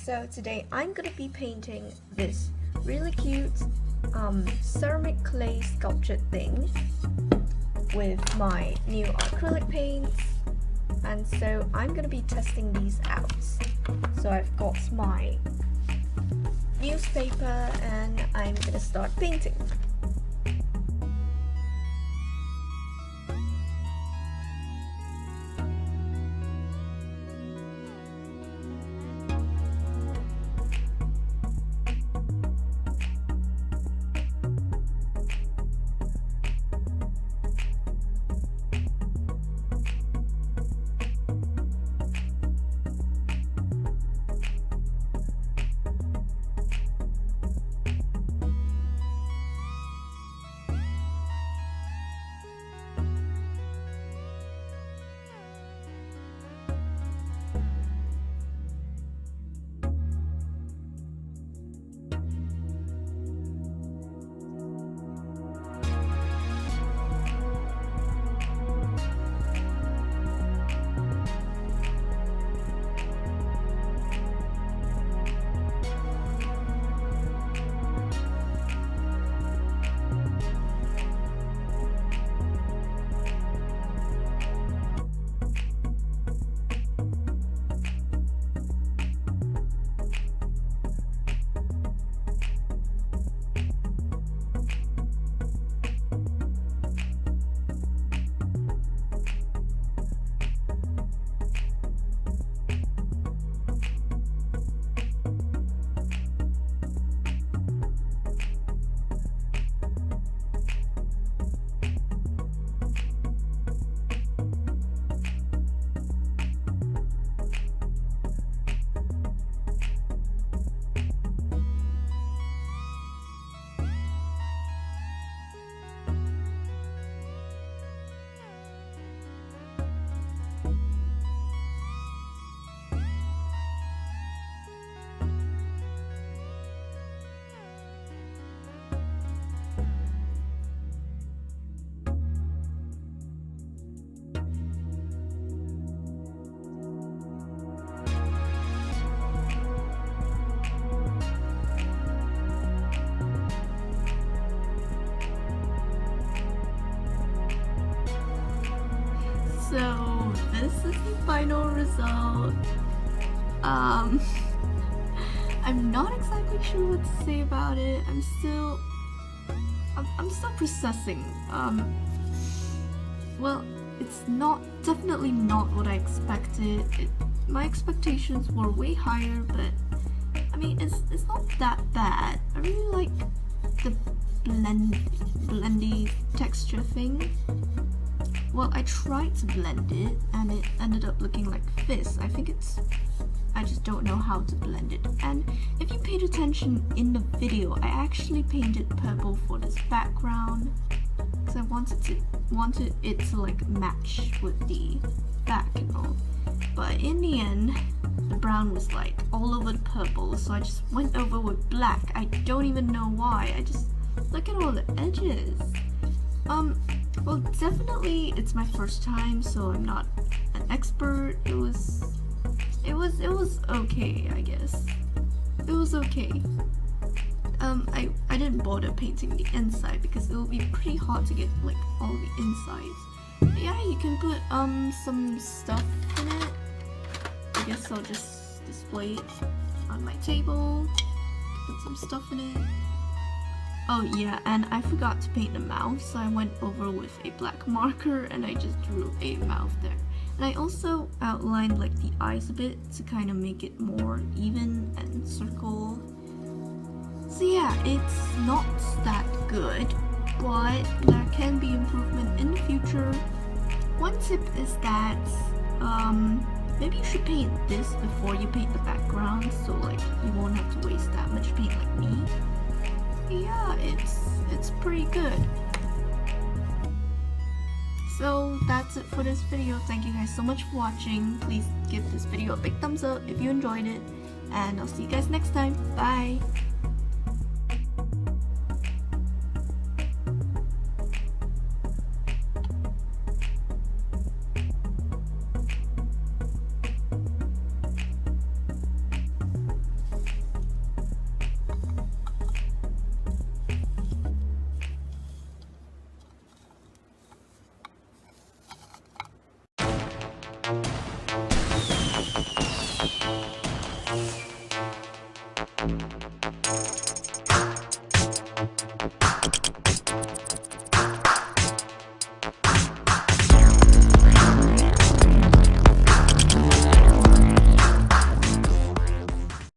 So today I'm gonna be painting this really cute ceramic clay sculptured thing with my new acrylic paints, and so I'm gonna be testing these out. So I've got my newspaper and I'm gonna start painting. So this is the final result. I'm not exactly sure what to say about it. I'm still processing. Well, it's definitely not what I expected. My expectations were way higher, but I mean it's not that bad. I really like the blendy texture thing. Well, I tried to blend it and it ended up looking like this. I just don't know how to blend it. And if you paid attention in the video, I actually painted purple for this background because I wanted it to like match with the back and all. But in the end, the brown was like all over the purple, so I just went over with black. I don't even know why. I just look at all the edges. Well, definitely it's my first time, so I'm not an expert. It was okay, I guess. It was okay. I didn't bother painting the inside because it would be pretty hard to get like all the insides. But yeah, you can put some stuff in it. I guess I'll just display it on my table. Put some stuff in it. Oh yeah, and I forgot to paint the mouth, so I went over with a black marker and I just drew a mouth there. And I also outlined like the eyes a bit to kind of make it more even and circle. So yeah, it's not that good, but there can be improvement in the future. One tip is that maybe you should paint this before you paint the background, so like you won't have to waste that much paint like me. Yeah, it's pretty good. So that's it for this video. Thank you guys so much for watching. Please give this video a big thumbs up if you enjoyed it, and I'll see you guys next time. Bye!